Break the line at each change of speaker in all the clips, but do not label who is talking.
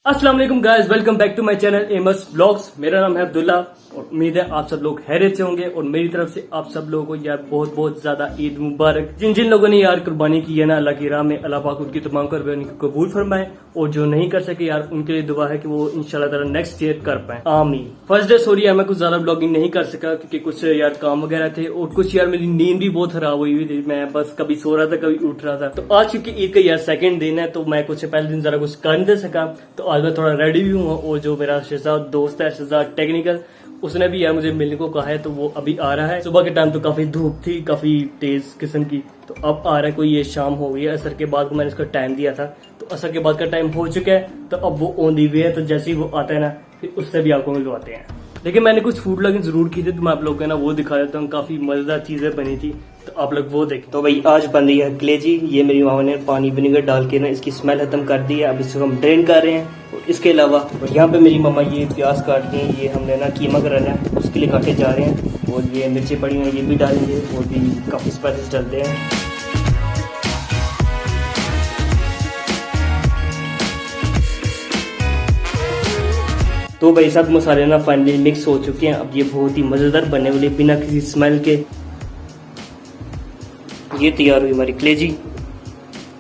अस्सलाम वालेकुम guys, welcome back to my channel एमस व्लॉग्स। मेरा नाम है अब्दुल्ला और उम्मीद है आप सब लोग खैरियत से होंगे। और मेरी तरफ से आप सब लोगों को यार बहुत बहुत ज्यादा ईद मुबारक। जिन जिन लोगों ने यार कुर्बानी की है ना अल्लाह की राह में, अल्लाह पाक उनकी तमाम कुर्बानी को कबूल फरमाए। और जो नहीं कर सके यार उनके लिए दुआ है कि वो इंशाल्लाह ताला नेक्स्ट ईयर कर पाए, आमीन। फर्स्ट डे सॉरी यार मैं कुछ ज्यादा ब्लॉगिंग नहीं कर सका क्योंकि कुछ यार काम वगैरह थे और कुछ यार मेरी नींद भी बहुत खराब हुई थी। मैं बस कभी सो रहा था कभी उठ रहा था। तो आज क्योंकि ईद का यार सेकंड दिन है तो मैं कुछ पहले दिन जरा कुछ कर नहीं दे सका। तो आज मैं थोड़ा रेडी भी हूँ और जो मेरा शहजाद दोस्त है शहजाद टेक्निकल, उसने भी यार मुझे मिलने को कहा है तो वो अभी आ रहा है। सुबह के टाइम तो काफी धूप थी, काफी तेज किस्म की, तो अब आ रहा है। कोई ये शाम हो गई है, असर के बाद को मैंने इसका टाइम दिया था तो असर के बाद का टाइम हो चुका है। तो अब वो ऑन दी वे है, तो जैसे ही वो आता है ना फिर उससे भी आपको मिलवाते हैं। लेकिन मैंने कुछ फूड ब्लॉगिंग जरूर की थी तो मैं आप लोगों को ना वो दिखा देता हूँ। काफी मजेदार चीजें बनी थी तो आप लोग वो देखें। तो भाई आज बन रही है कलेजी। ये मेरी मामा ने पानी विनेगर डाल के ना इसकी स्मेल खत्म कर दी है। अब इसको हम ड्रेन कर रहे हैं। और इसके अलावा यहाँ पे मेरी मामा ये प्याज काट रही हैं। ये हमने ना कीमा कराना है उसके लिए काटे जा रहे हैं। और ये मिर्ची पड़ी हैं ये भी डालेंगे और भी काफी स्पाइसेस डलते हैं। तो भाई सब मसाले ना फाइनली मिक्स हो चुके हैं। अब ये बहुत ही मजेदार बनने वाली बिना किसी स्मेल के। ये तैयार हुई हमारी कलेजी,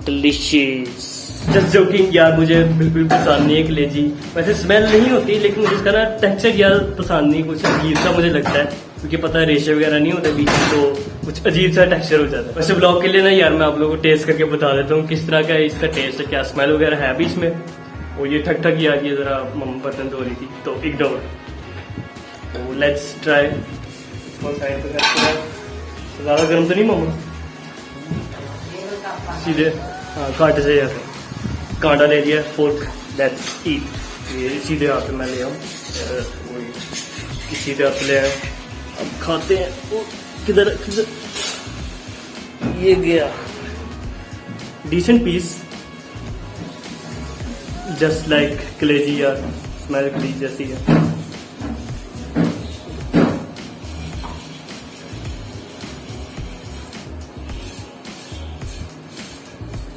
डिलीशियस। जस्ट जोकिंग यार, मुझे बिल्कुल पसंद नहीं है कलेजी। वैसे स्मेल नहीं होती लेकिन मुझे इसका ना टेक्सचर यार पसंद नहीं, कुछ अजीब सा मुझे लगता है क्योंकि पता है रेशे वगैरह नहीं होते बीच में, तो कुछ अजीब सा टेक्सचर हो जाता है। वैसे ब्लॉग के लिए ना यार मैं आप लोगों को टेस्ट करके बता देता हूँ किस तरह का है इसका टेस्ट, क्या स्मेल वगैरह है बीच में। और ये ठक ठक यार ये जरा मम्मा बर्तन धो रही थी तो इग्नोर। तो लेट्स ट्राई। ज्यादा गर्म तो नहीं मम्मा? सीधे हाँ कांटे से यार कांटा ले लिया, फोर्क, लेट्स ईट। ये सीधे हाथ पे मैं ले आऊँ, सीधे हाथ ले आया। अब खाते हैं। ओ किधर किधर ये गया। डिसेंट पीस, जस्ट लाइक कलेजी यार, स्मेल कलेजी जैसी है।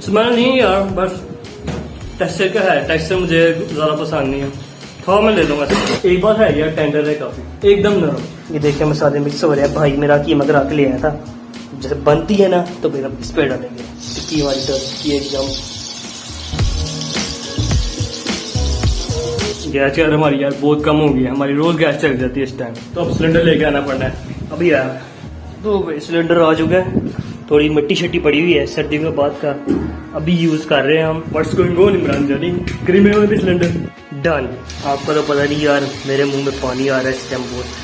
स्मेल नहीं यार, बस टेक्सचर का है। टेक्सचर मुझे ज्यादा पसंद नहीं है। थोड़ा मैं ले लूंगा। एक बात है यार, टेंडर है काफी, एकदम नरम। ये देखिए मसाले मिक्स हो रहे हैं। भाई मेरा कीमा करा के ले आया था, जैसे बनती है ना तो फिर इस पे डालेंगे टिक्की वाली की एकदम। गैस यार हमारी यार बहुत कम हो गई है, हमारी रोज गैस चल जाती है इस टाइम। तो अब सिलेंडर लेके आना पड़ना है अभी यार। तो भाई सिलेंडर आ चुका है। थोड़ी मिट्टी शट्टी पड़ी हुई है सर्दियों के बाद का, अभी यूज कर रहे हैं हम। व्हाट्स गोइंग ऑन इमरान जानी, क्रीमे वाली सिलेंडर डन। आपका तो पता नहीं यार, मेरे मुंह में पानी आ रहा है इस टाइम बहुत।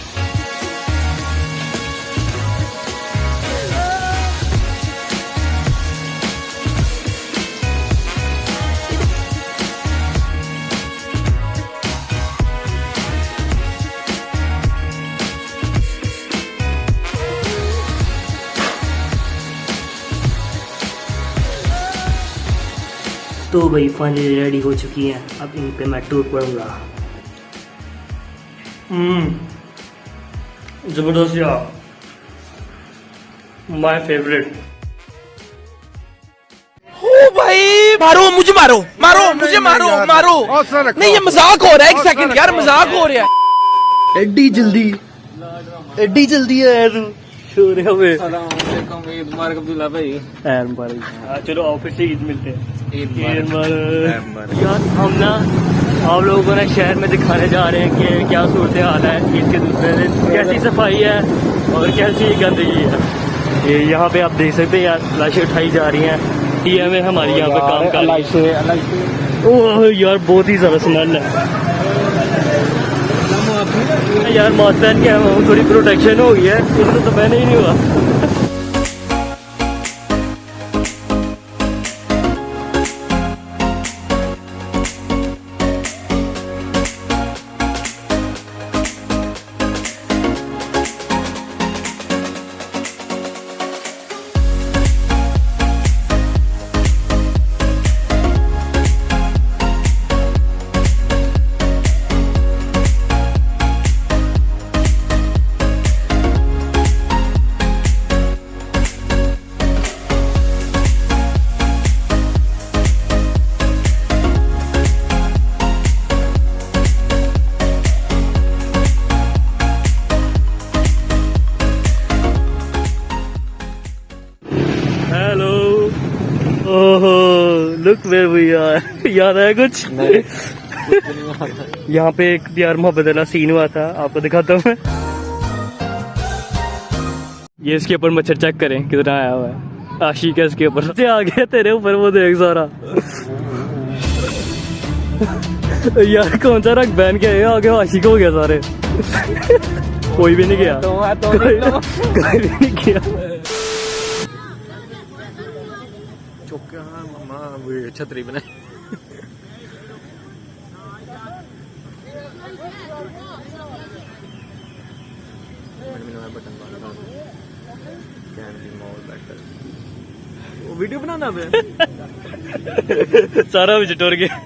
तो भाई फाइनली रेडी हो चुकी हैं। अब इन पे मैं टूट पड़ूंगा। जबरदस्त यार, माय फेवरेट।
ओ भाई मारो मुझे, मारो मारो मुझे, मारो मारो। नहीं ये मजाक हो रहा है, एक सेकंड यार मजाक हो रहा है।
एड्डी जल्दी है यार। ईद
मुबारक अब्दुल्ला भाई।
चलो आओ फिर से ईद मिलते हैं। यार हम ना आप लोगों को ना शहर में दिखाने जा रहे हैं कि क्या सूरत हाल है ईद के दूसरे दिन, कैसी सफाई है और कैसी गंदगी है। ये यहाँ पे आप देख सकते हैं यार, लाशें उठाई जा रही हैं। टीएम है हमारी यहाँ पे काम कर रही है। ओह यार बहुत ही ज्यादा स्मेल है यार। मास्क पहन के हम थोड़ी प्रोटेक्शन हो गई है, इसमें तो मैंने ही नहीं हुआ। Look where we are. याद आया कुछ? यहाँ पे एक प्यार मोहब्बत वाला सीन हुआ था, आपको दिखाता हूँ मैं। ये इसके ऊपर मच्छर चेक करें कितना आया हुआ है। आशिक है इसके ऊपर से आ गया तेरे ऊपर, वो देख सारा। यार कौन सा रंग पहन के आए, आगे आशिक हो गया सारे। कोई भी नहीं गया, कोई भी नहीं किया।
छतरी बनाई वीडियो बनाना पे
सारा भी चटोर गया।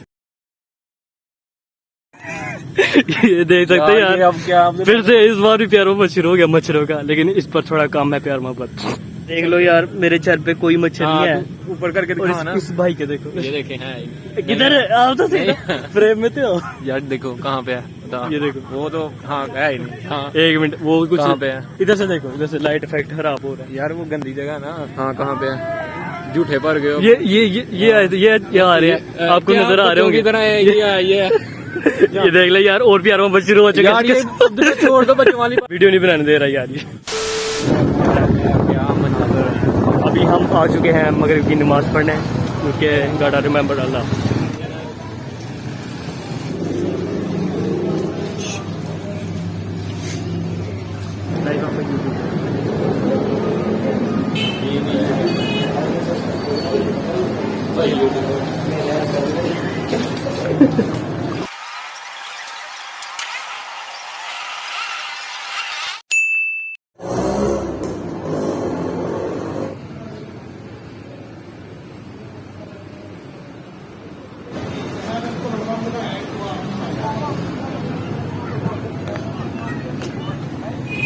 ये देख सकते हैं यार,
अब क्या
फिर से इस बार भी प्यार मोहब्बत शुरू हो गया मच्छरों का, लेकिन इस पर थोड़ा कम है प्यार मोहब्बत। देख लो यार मेरे चेहरे पे कोई मच्छर नहीं है।
ऊपर करके
और
दिखा ना।
इस भाई के देखो,
ये देखे हैं
किधर है आप? तो फ्रेम में तो
यार, देखो कहाँ पे है बता।
ये देखो,
वो तो हाँ है ही नहीं। हाँ
एक मिनट, वो कुछ
कहाँ पे है?
इधर से देखो, इधर से लाइट इफेक्ट खराब हो रहा है।
यार वो गंदी जगह ना। हाँ कहाँ पे है? झूठे पर गए हो।
ये आ रहे हैं, आपको नजर आ रहे होंगे।
ये
ये देख ले यार, और प्यार मोहब्बत शुरू हो चुका
यार, ये
है।
छोड़ दो बच्चों वाली।
वीडियो नहीं बनाने दे रहा यार ये। अभी हम आ चुके हैं मगरिब की नमाज पढ़ने, क्योंकि गाड़ा रिमेम्बर अल्लाह।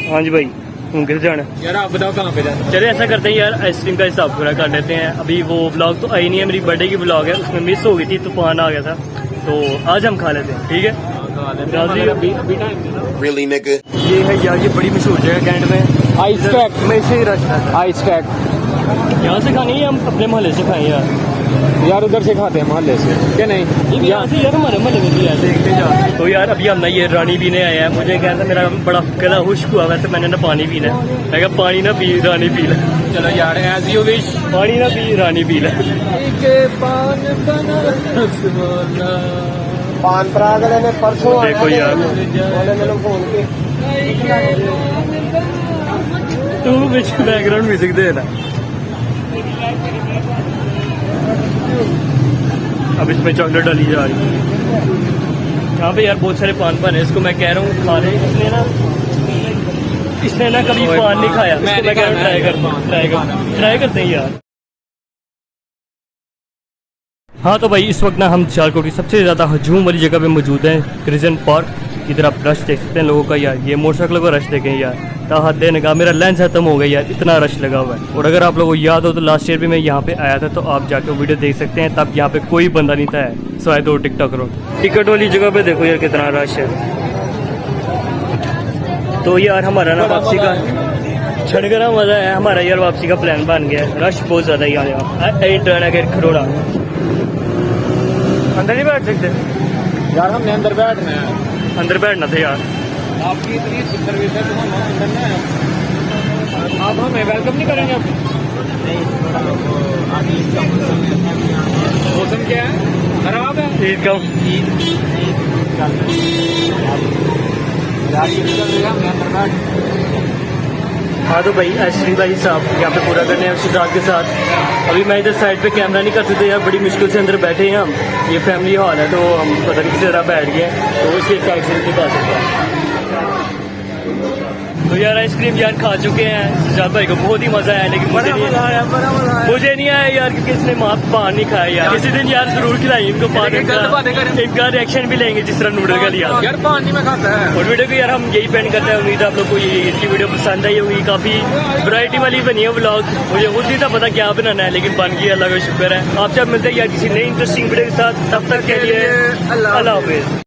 हाँ जी भाई, तुम किधर जाना?
यार आप बताओ कहाँ पे जाना?
चलिए ऐसा करते हैं यार, आइसक्रीम का हिसाब पूरा कर लेते हैं। अभी वो ब्लॉग तो आई नहीं है, मेरी बर्थडे की ब्लॉग है, उसमें मिस हो गई थी, तूफान आ गया था, तो आज हम खा लेते हैं, ठीक है?
Really, nigga?
ये है यार, ये बड़ी मशहूर जगह कैंट में,
आइस ट्रैक।
हमेशा ही रश रहता है।
आइस ट्रैक
यहाँ से खानी है, हम अपने मोहल्ले से खाएं यार
उधर से खाते हैं मोहल्ले से क्या नहीं?
यहाँ से यार हमारे मोहल्ले में भी है, देखते जाओ। तो यार अभी हम ना ये रानी पीने आए हैं। मुझे क्या था, मेरा बड़ा गला खुश्क हुआ, वैसे मैंने ना पानी पीना है। मैं कहा पानी ना पी, रानी पी ले।
चलो यार, एज यू विश।
पानी ना पी, रानी पी ले।
पान पराग ने परसों
देखो यार, तू बीच बैकग्राउंड म्यूजिक दे ना। अब इसमें चॉकलेट डाली जा रही है। यहाँ पे यार बहुत सारे पान है, इसको मैं कह रहा हूँ खा ले। इसने ना कभी पान नहीं खाया, मैं कह रहा हूँ ट्राई करते हैं यार। हाँ तो भाई इस वक्त ना हम सियालकोट की सबसे ज़्यादा हजूम वाली जगह पे मौजूद हैं, क्रिजन पार्क। इधर आप रश देख सकते हैं लोगों का यार, ये मोटरसाइकिलों का रश देखें यार, ताहत देने का मेरा लेंस खत्म हो गया यार, इतना रश लगा हुआ है। और अगर आप लोगों को याद हो तो लास्ट ईयर भी मैं यहाँ पे आया था, तो आप जाके वीडियो देख सकते हैं, तब यहाँ पे कोई बंदा नहीं था सिवाय 2 टिकटॉकरों। टिकट वाली जगह पे देखो यार कितना रश है। तो यार हमारा ना वापसी का छड़गरा मजा है हमारा यार, वापसी का प्लान बन गया है। रश बहुत ज़्यादा यहाँ खरोड़ा, अंदर नहीं बैठ सकते
यार, हमने अंदर बैठना है।
अंदर बैठना था यार।
आपकी इतनी सर्विस है तो हम अंदर में आप हमें वेलकम नहीं करेंगे? अब मौसम क्या है? खराब है।
ईद का हाँ तो भाई आइसक्रीम का हिसाब यहाँ पे पूरा करने हैं शिजात के साथ। अभी मैं इधर साइड पे कैमरा नहीं कर सकते यार, बड़ी मुश्किल से अंदर बैठे हैं हम। ये फैमिली हॉल है, तो हम पता नहीं किसी तरह बैठ गए, तो इसके साइड से दिखा सकते हैं। तो यार आइसक्रीम यार खा चुके हैं, शिजात भाई को बहुत ही मजा आया, लेकिन मुझे नहीं आया यार, क्योंकि इसने पान नहीं खाया यार। किसी दिन यार जरूर खिलाई इनको पान, इनका रिएक्शन भी लेंगे जिस तरह नूडल का लिया
यार। पानी में खाता है।
और वीडियो को यार हम यही पेंड करते हैं। उम्मीद है आप लोग को ये इनकी वीडियो पसंद आई होगी, काफी वैरायटी वाली बनी है व्लॉग। मुझे खुद नहीं था पता क्या बनाना है, लेकिन बन गया, अल्लाह का शुक्र है। आपसे मिलते हैं यार किसी नई इंटरेस्टिंग वीडियो के साथ, तब तक के लिए अल्लाह हाफिज।